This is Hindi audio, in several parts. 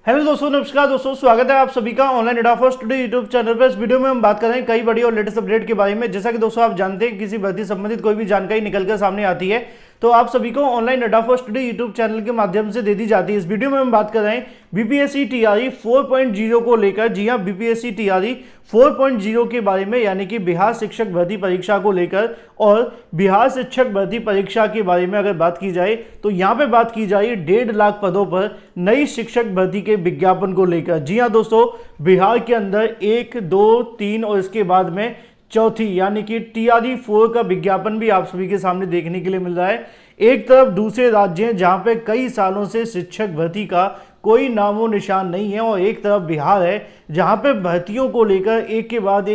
हेलो दोस्तों, नमस्कार दोस्तों, स्वागत है आप सभी का online data for study YouTube channel पर। इस वीडियो में हम बात कर रहे हैं कई बड़ी और लेटेस्ट अपडेट के बारे में। जैसा कि दोस्तों आप जानते हैं, किसी भर्ती संबंधित कोई भी जानकारी निकलकर सामने आती है तो आप सभी को online data for study YouTube channel के माध्यम से दे दी जाती है। इस वीडियो में हम बात कर रहे हैं बीपीएससी टीआरई 4.0 को लेकर। जी हां, बीपीएससी टीआरई 4.0 के बारे में, यानी कि बिहार शिक्षक भर्ती परीक्षा को लेकर और बिहार शिक्षक भर्ती परीक्षा के बारे में अगर बात की जाए तो यहाँ पे बात की जाए 1.5 लाख पदों पर नई शिक्षक भर्ती के विज्ञापन को लेकर। जी हाँ दोस्तों, बिहार के अंदर 1, 2, 3 और इसके बाद में चौथी यानी कि टीआरई 4 का विज्ञापन भी आप सभी के सामने देखने के लिए मिल रहा है। एक तरफ दूसरे राज्य हैं जहां पे कई सालों से शिक्षक भर्ती का कोई नामो निशान नहीं है, और एक तरफ बिहार है जहां पे भर्तियों को लेकर एक के बाद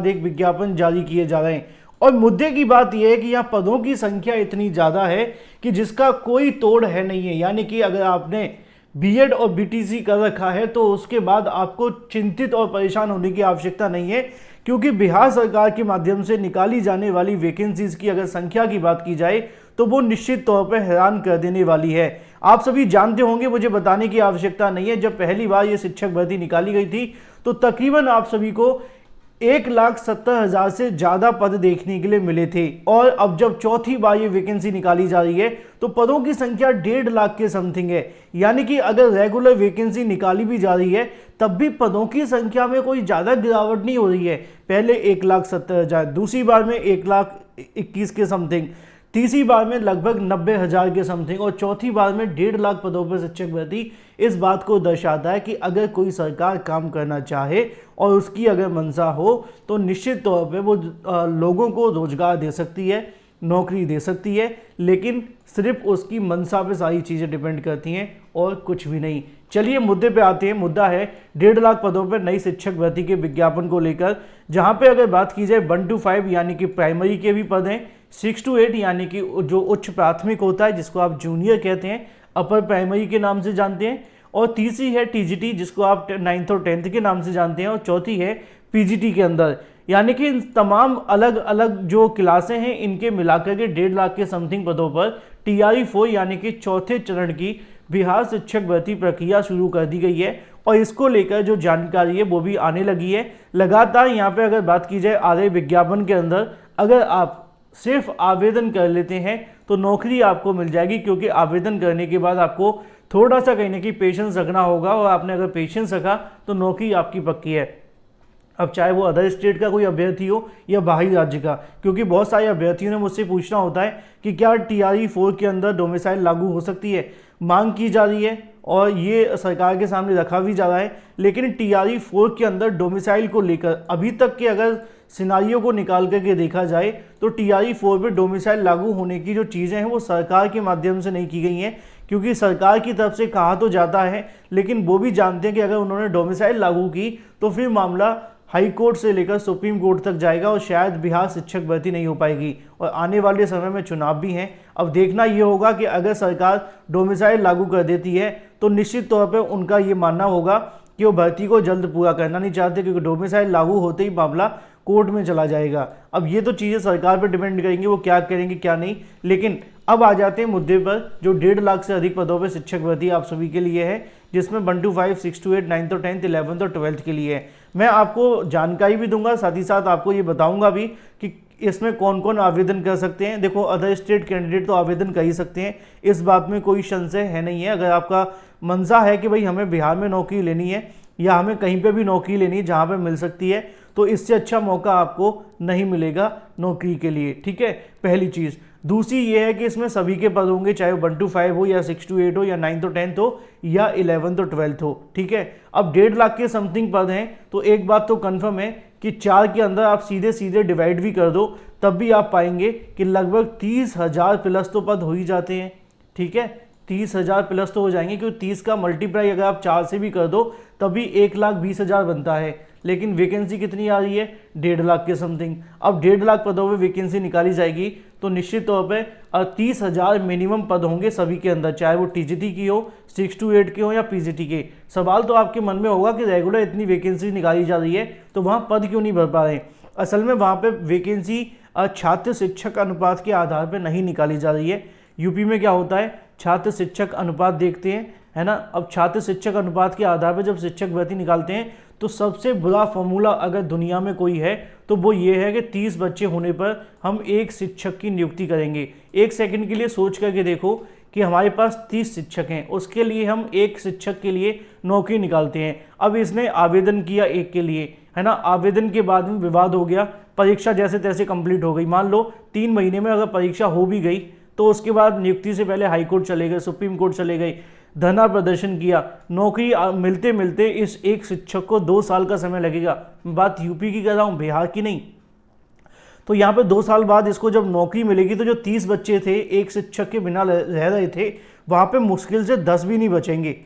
एक विज्ञापन जारी किए जा रहे हैं। और मुद्दे की बात यह है कि यहाँ पदों की संख्या इतनी ज़्यादा है कि जिसका कोई तोड़ है नहीं है। यानी कि अगर आपने बीएड और बीटीसी कर रखा है तो उसके बाद आपको चिंतित और परेशान होने की आवश्यकता नहीं है, क्योंकि बिहार सरकार के माध्यम से निकाली जाने वाली वैकेंसीज की अगर संख्या की बात की जाए तो वो निश्चित तौर पर हैरान कर देने वाली है। आप सभी जानते होंगे, मुझे बताने की आवश्यकता नहीं है, जब पहली बार ये शिक्षक भर्ती निकाली गई थी तो तकरीबन आप सभी को 1,70,000 से ज़्यादा पद देखने के लिए मिले थे। और अब जब चौथी बार ये वैकेंसी निकाली जा रही है तो पदों की संख्या 1.5 लाख के समथिंग है। यानी कि अगर रेगुलर वैकेंसी निकाली भी जा रही है तब भी पदों की संख्या में कोई ज़्यादा गिरावट नहीं हो रही है। पहले 1,70,000, दूसरी बार में 1,21,000 के समथिंग, तीसरी बार में लगभग 90,000 के समथिंग, और चौथी बार में 1.5 लाख पदों पर शिक्षक भर्ती। इस बात को दर्शाता है कि अगर कोई सरकार काम करना चाहे और उसकी अगर मंशा हो तो निश्चित तौर पे वो लोगों को रोजगार दे सकती है, नौकरी दे सकती है, लेकिन सिर्फ उसकी मंशा पे सारी चीज़ें डिपेंड करती हैं और कुछ भी नहीं। चलिए मुद्दे पे आते हैं। मुद्दा है 1.5 लाख पदों पर नई शिक्षक भर्ती के विज्ञापन को लेकर, जहां पे अगर बात की जाए 1 to 5 यानी कि प्राइमरी के भी पद हैं, 6 to 8 यानी कि जो उच्च प्राथमिक होता है जिसको आप जूनियर कहते हैं, अपर प्राइमरी के नाम से जानते हैं, और तीसरी है टीजीटी जिसको आप 9th और 10th के नाम से जानते हैं, और चौथी है पीजीटी के अंदर। यानी कि इन तमाम अलग अलग जो क्लासें हैं इनके मिलाकर के 1.5 लाख के समथिंग पदों पर टीआरई 4 यानी कि चौथे चरण की बिहार शिक्षक भर्ती प्रक्रिया शुरू कर दी गई है। और इसको लेकर जो जानकारी है वो भी आने लगी है लगातार। यहाँ पे अगर बात की जाए आ रहे विज्ञापन के अंदर, अगर आप सिर्फ आवेदन कर लेते हैं तो नौकरी आपको मिल जाएगी, क्योंकि आवेदन करने के बाद आपको थोड़ा सा कहीं ना कहीं पेशेंस रखना होगा, और आपने अगर पेशेंस रखा तो नौकरी आपकी पक्की है। अब चाहे वो अदर स्टेट का कोई अभ्यर्थी हो या बाहरी राज्य का, क्योंकि बहुत सारे अभ्यर्थियों ने मुझसे पूछना होता है कि क्या टीआरई 4 के अंदर डोमिसाइल लागू हो सकती है। मांग की जा रही है और ये सरकार के सामने रखा भी जा रहा है, लेकिन टीआरई 4 के अंदर डोमिसाइल को लेकर अभी तक के अगर सिनारियों को निकाल करके देखा जाए तो टीआरई 4 पे डोमिसाइल लागू होने की जो चीज़ें हैं वो सरकार के माध्यम से नहीं की गई हैं, क्योंकि सरकार की तरफ से कहा तो जाता है, लेकिन वो भी जानते हैं कि अगर उन्होंने डोमिसाइल लागू की तो फिर मामला हाई कोर्ट से लेकर सुप्रीम कोर्ट तक जाएगा और शायद बिहार शिक्षक भर्ती नहीं हो पाएगी। और आने वाले समय में चुनाव भी हैं। अब देखना ये होगा कि अगर सरकार डोमिसाइल लागू कर देती है तो निश्चित तौर पर उनका ये मानना होगा कि वो भर्ती को जल्द पूरा करना नहीं चाहते, क्योंकि डोमिसाइल लागू होते ही मामला कोर्ट में चला जाएगा। अब ये तो चीज़ें सरकार पर डिपेंड करेंगी वो क्या करेंगे क्या नहीं। लेकिन अब आ जाते हैं मुद्दे पर, जो 1.5 लाख से अधिक पदों पर शिक्षक भर्ती आप सभी के लिए है, जिसमें 1 to 5, 6 to 8, 9th और 10th, 11th और 12th के लिए है। मैं आपको जानकारी भी दूंगा, साथ ही साथ आपको ये बताऊंगा भी कि इसमें कौन कौन आवेदन कर सकते हैं। देखो, अदर स्टेट कैंडिडेट तो आवेदन कर ही सकते हैं, इस बात में कोई संशय है नहीं है। अगर आपका मंशा है कि भाई हमें बिहार में नौकरी लेनी है या हमें कहीं पे भी नौकरी लेनी है जहाँ पे मिल सकती है, तो इससे अच्छा मौका आपको नहीं मिलेगा नौकरी के लिए। ठीक है, पहली चीज़। दूसरी ये है कि इसमें सभी के पद होंगे, चाहे 1 to 5 हो या 6 to 8 हो या 9th और 10th हो या 11th और 12th हो। ठीक है, अब 1.5 लाख के समथिंग पद हैं तो एक बात तो कन्फर्म है कि 4 के अंदर आप सीधे सीधे डिवाइड भी कर दो तब भी आप पाएंगे कि लगभग 30,000 प्लस तो पद हो ही जाते हैं। ठीक है, 30,000 प्लस तो हो जाएंगे, क्योंकि 30 का मल्टीप्लाई अगर आप 4 से भी कर दो तभी 1,20,000 बनता है। लेकिन वैकेंसी कितनी आ रही है? 1.5 लाख के समथिंग। अब 1.5 लाख पदों में वैकेंसी निकाली जाएगी तो निश्चित तौर पे 30,000 मिनिमम पद होंगे सभी के अंदर, चाहे वो टीजीटी की हो, 6 to 8 के हो या पीजीटी के। सवाल तो आपके मन में होगा कि रेगुलर इतनी वैकेंसी निकाली जा रही है तो वहाँ पद क्यों नहीं भर पा रहे हैं। असल में वहाँ पे वैकेंसी छात्र शिक्षक अनुपात के आधार पर नहीं निकाली जा रही है। यूपी में क्या होता है छात्र शिक्षक अनुपात देखते हैं, है ना। अब छात्र शिक्षक अनुपात के आधार पर जब शिक्षक भर्ती निकालते हैं तो सबसे बुरा फॉर्मूला अगर दुनिया में कोई है तो वो ये है कि 30 बच्चे होने पर हम एक शिक्षक की नियुक्ति करेंगे। एक सेकंड के लिए सोच करके देखो कि हमारे पास 30 शिक्षक हैं, उसके लिए हम एक शिक्षक के लिए नौकरी निकालते हैं। अब इसने आवेदन किया एक के लिए, है ना, आवेदन के बाद में विवाद हो गया, परीक्षा जैसे तैसे कंप्लीट हो गई, मान लो 3 महीने में अगर परीक्षा हो भी गई तो उसके बाद नियुक्ति से पहले हाई कोर्ट चले गए, सुप्रीम कोर्ट चले गए, धरना प्रदर्शन किया, नौकरी मिलते मिलते इस एक शिक्षक को 2 साल का समय लगेगा। बात यूपी की कर रहा हूँ, बिहार की नहीं। तो यहाँ पे 2 साल बाद इसको जब नौकरी मिलेगी तो जो 30 बच्चे थे एक शिक्षक के बिना रह रहे थे, वहाँ पे मुश्किल से 10 भी नहीं बचेंगे,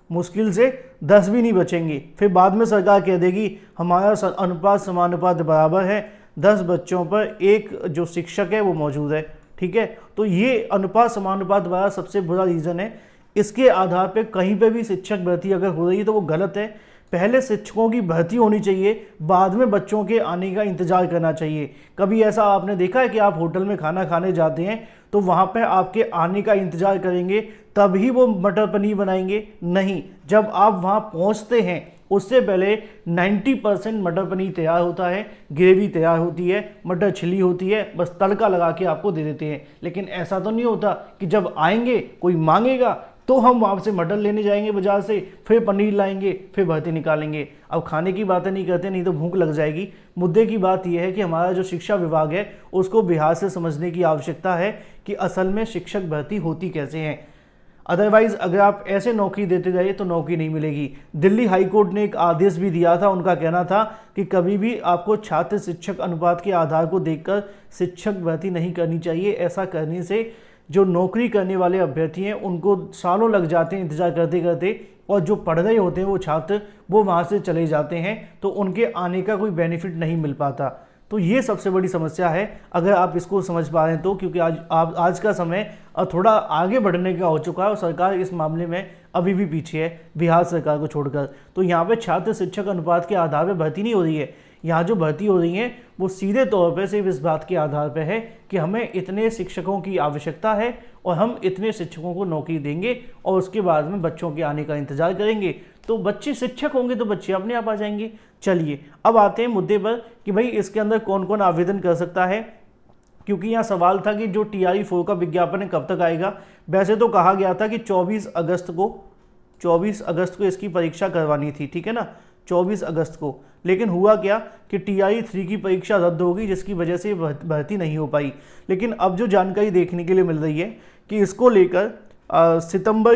मुश्किल से 10 भी नहीं बचेंगे। फिर बाद में सरकार कह देगी हमारा अनुपात समानुपात बराबर है, 10 बच्चों पर एक जो शिक्षक है वो मौजूद है, ठीक है। तो ये अनुपात समानुपात बराबर सबसे बुरा रीज़न है। इसके आधार पे कहीं पे भी शिक्षक भर्ती अगर हो रही है तो वो गलत है। पहले शिक्षकों की भर्ती होनी चाहिए, बाद में बच्चों के आने का इंतजार करना चाहिए। कभी ऐसा आपने देखा है कि आप होटल में खाना खाने जाते हैं तो वहाँ पे आपके आने का इंतजार करेंगे तभी वो मटर पनीर बनाएंगे? नहीं, जब आप वहाँ पहुँचते हैं उससे पहले 90% मटर पनीर तैयार होता है, ग्रेवी तैयार होती है, मटर छिली होती है, बस तड़का लगा के आपको दे देते हैं। लेकिन ऐसा तो नहीं होता कि जब आएंगे कोई मांगेगा तो हम वहाँ से मटर लेने जाएंगे बाजार से, फिर पनीर लाएंगे, फिर भर्ती निकालेंगे। अब खाने की बातें नहीं करते, नहीं तो भूख लग जाएगी। मुद्दे की बात यह है कि हमारा जो शिक्षा विभाग है उसको बिहार से समझने की आवश्यकता है कि असल में शिक्षक भर्ती होती कैसे हैं। अदरवाइज अगर आप ऐसे नौकरी देते जाइए तो नौकरी नहीं मिलेगी। दिल्ली हाई कोर्ट ने एक आदेश भी दिया था, उनका कहना था कि कभी भी आपको छात्र शिक्षक अनुपात के आधार को देखकर शिक्षक भर्ती नहीं करनी चाहिए। ऐसा करने से जो नौकरी करने वाले अभ्यर्थी हैं उनको सालों लग जाते हैं इंतजार करते करते, और जो पढ़ रहे होते हैं वो छात्र वो वहाँ से चले जाते हैं तो उनके आने का कोई बेनिफिट नहीं मिल पाता। तो ये सबसे बड़ी समस्या है अगर आप इसको समझ पा रहे हैं तो, क्योंकि आज का समय थोड़ा आगे बढ़ने का हो चुका है और सरकार इस मामले में अभी भी पीछे है बिहार सरकार को छोड़कर। तो यहाँ पे छात्र शिक्षक अनुपात के आधार पर भर्ती नहीं हो रही है, यहाँ जो भर्ती हो रही है वो सीधे तौर पे सिर्फ इस बात के आधार पे है कि हमें इतने शिक्षकों की आवश्यकता है और हम इतने शिक्षकों को नौकरी देंगे और उसके बाद में बच्चों के आने का इंतजार करेंगे। तो बच्चे शिक्षक होंगे तो बच्चे अपने आप आ जाएंगे। चलिए अब आते हैं मुद्दे पर कि भाई इसके अंदर कौन कौन आवेदन कर सकता है, क्योंकि यहाँ सवाल था कि जो TRE-4 का विज्ञापन है कब तक आएगा। वैसे तो कहा गया था कि 24 अगस्त को इसकी परीक्षा करवानी थी, ठीक है ना, 24 अगस्त को। लेकिन हुआ क्या कि TRE-3 की परीक्षा रद्द हो गई, जिसकी वजह से भर्ती नहीं हो पाई। लेकिन अब जो जानकारी देखने के लिए मिल रही है कि इसको लेकर सितंबर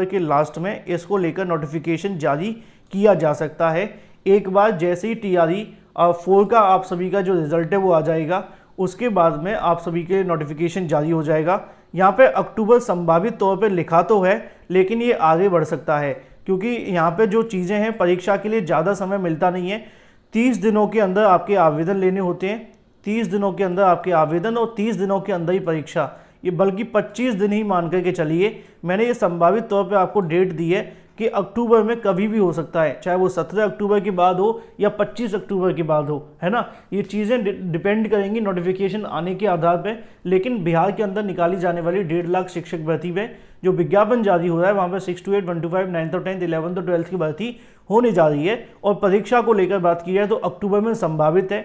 के लास्ट में इसको लेकर नोटिफिकेशन जारी किया जा सकता है। एक बार जैसे ही TRE-4 का आप सभी का जो रिजल्ट है वो आ जाएगा, उसके बाद में आप सभी के नोटिफिकेशन जारी हो जाएगा। यहाँ पे अक्टूबर संभावित तौर पे लिखा तो है, लेकिन ये आगे बढ़ सकता है क्योंकि यहाँ पे जो चीज़ें हैं परीक्षा के लिए ज़्यादा समय मिलता नहीं है। 30 दिनों के अंदर आपके आवेदन लेने होते हैं, 30 दिनों के अंदर आपके आवेदन और 30 दिनों के अंदर ही परीक्षा, ये बल्कि 25 दिन ही मान करके चलिए। मैंने ये संभावित तौर पे आपको डेट दी है कि अक्टूबर में कभी भी हो सकता है, चाहे वो 17 अक्टूबर के बाद हो या 25 अक्टूबर के बाद हो, है ना। ये चीज़ें डिपेंड करेंगी नोटिफिकेशन आने के आधार पे। लेकिन बिहार के अंदर निकाली जाने वाली 1.5 लाख शिक्षक भर्ती में जो विज्ञापन जारी हो रहा है वहाँ पर 6 to 8, 1 to 5, 9th और 10th, 11th और 12th की भर्ती होने जा रही है। और परीक्षा को लेकर बात की जाए तो अक्टूबर में संभावित है।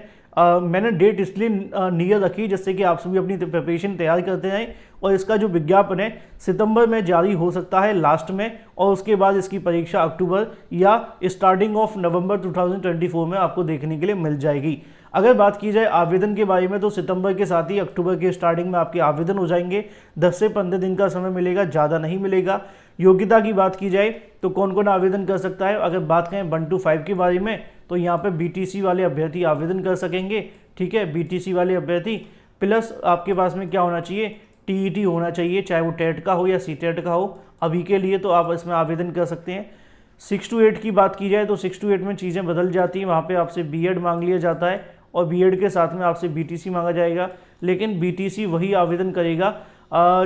मैंने डेट इसलिए नियर रखी जिससे कि आप सभी अपनी प्रिपरेशन तैयार करते रहें। और इसका जो विज्ञापन है सितंबर में जारी हो सकता है लास्ट में, और उसके बाद इसकी परीक्षा अक्टूबर या स्टार्टिंग ऑफ नवंबर 2024 में आपको देखने के लिए मिल जाएगी। अगर बात की जाए आवेदन के बारे में तो सितंबर के साथ ही अक्टूबर के स्टार्टिंग में आपके आवेदन हो जाएंगे। 10 से 15 दिन का समय मिलेगा, ज़्यादा नहीं मिलेगा। योग्यता की बात की जाए तो कौन कौन आवेदन कर सकता है, अगर बात करें 1 to 5 के बारे में तो यहाँ पे BTC वाले अभ्यर्थी आवेदन कर सकेंगे, ठीक है। BTC वाले अभ्यर्थी प्लस आपके पास में क्या होना चाहिए, TET होना चाहिए, चाहे वो टेट का हो या CTET का हो। अभी के लिए तो आप इसमें आवेदन कर सकते हैं। 6 to 8 की बात की जाए तो 6 to 8 में चीज़ें बदल जाती हैं, वहाँ पे आपसे B.Ed मांग लिया जाता है और B.Ed के साथ में आपसे BTC मांगा जाएगा। लेकिन BTC वही आवेदन करेगा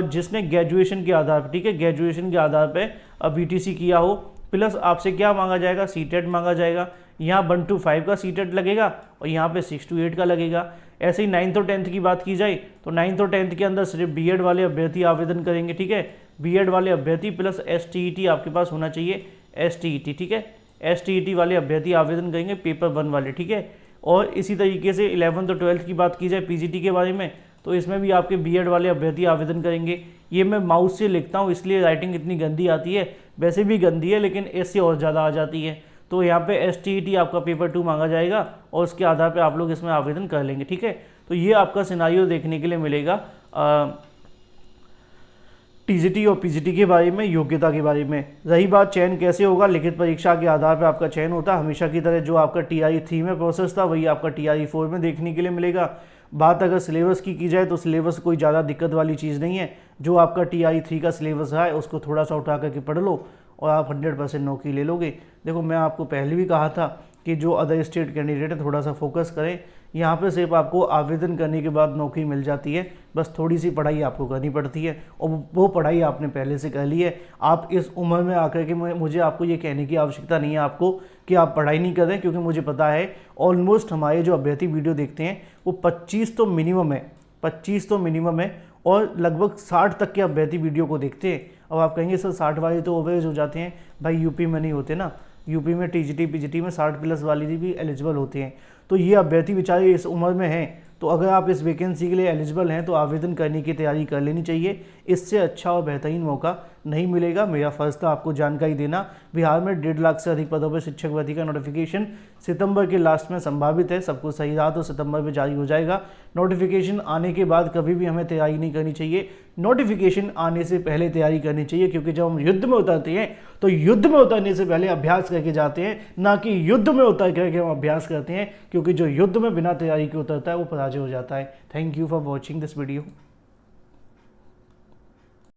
जिसने ग्रेजुएशन के आधार पर, ठीक है, ग्रेजुएशन के आधार पर BTC किया हो। प्लस आपसे क्या मांगा जाएगा, CTET मांगा जाएगा। यहाँ 1 to 5 का CTET लगेगा और यहाँ पे 6 to 8 का लगेगा। ऐसे ही 9th और 10th की बात की जाए तो 9th और 10th के अंदर सिर्फ बीएड वाले अभ्यर्थी आवेदन करेंगे, ठीक है। बीएड वाले अभ्यर्थी प्लस एसटीईटी आपके पास होना चाहिए, एसटीईटी, ठीक है। एसटीईटी वाले अभ्यर्थी आवेदन करेंगे पेपर 1 वाले, ठीक है। और इसी तरीके से 11th और 12th की बात की जाए पीजीटी के बारे में तो इसमें भी आपके बीएड वाले अभ्यर्थी आवेदन करेंगे। ये मैं माउस से लिखता हूँ इसलिए राइटिंग इतनी गंदी आती है, वैसे भी गंदी है लेकिन इससे और ज़्यादा आ जाती है। तो यहाँ पे एसटीईटी आपका पेपर 2 मांगा जाएगा और उसके आधार पे आप लोग इसमें आवेदन कर लेंगे, ठीक है। तो ये आपका सिनारियो देखने के लिए मिलेगा टीजीटी और पीजीटी के बारे में, योग्यता के बारे में। रही बात चयन कैसे होगा, लिखित परीक्षा के आधार पर आपका चयन होता है हमेशा की तरह। जो आपका TRE 3 में प्रोसेस था वही आपका TRE 4 में देखने के लिए मिलेगा। बात अगर सिलेबस की जाए तो सिलेबस कोई ज़्यादा दिक्कत वाली चीज़ नहीं है। जो आपका TRE 3 का सिलेबस है उसको थोड़ा सा उठा करके पढ़ लो और आप 100% नौकरी ले लोगे। देखो मैं आपको पहले भी कहा था कि जो अदर स्टेट कैंडिडेट है थोड़ा सा फोकस करें। यहाँ पे सिर्फ आपको आवेदन करने के बाद नौकरी मिल जाती है, बस थोड़ी सी पढ़ाई आपको करनी पड़ती है और वो पढ़ाई आपने पहले से कर ली है। आप इस उम्र में आकर के मुझे आपको ये कहने की आवश्यकता नहीं है आपको कि आप पढ़ाई नहीं करें, क्योंकि मुझे पता है ऑलमोस्ट हमारे जो अभ्यर्थी वीडियो देखते हैं वो 25 तो मिनिमम है, 25 तो मिनिमम है और लगभग 60 तक के अभ्यर्थी वीडियो को देखते हैं। अब आप कहेंगे सर 60 वाले तो ओवरेज हो जाते हैं, भाई यूपी में नहीं होते ना, यूपी में टीजीटी पीजीटी में 60 प्लस वाले भी एलिजिबल होते हैं। तो ये अभ्यर्थी बेचारे इस उम्र में हैं, तो अगर आप इस वैकेंसी के लिए एलिजिबल हैं तो आवेदन करने की तैयारी कर लेनी चाहिए। इससे अच्छा और बेहतरीन मौका नहीं मिलेगा। मेरा फ़र्ज़ था आपको जानकारी देना। बिहार में 1.5 लाख से अधिक पदों पर शिक्षक भर्ती का नोटिफिकेशन सितंबर के लास्ट में संभावित है। सब कुछ सही रहा तो सितंबर में जारी हो जाएगा। नोटिफिकेशन आने के बाद कभी भी हमें तैयारी नहीं करनी चाहिए, नोटिफिकेशन आने से पहले तैयारी करनी चाहिए, क्योंकि जब हम युद्ध में उतरते हैं तो युद्ध में उतरने से पहले अभ्यास करके जाते हैं, ना कि युद्ध में उतर करके हम अभ्यास करते हैं, क्योंकि जो युद्ध में बिना तैयारी के उतरता है वो पराजय हो जाता है। Thank you for watching this video.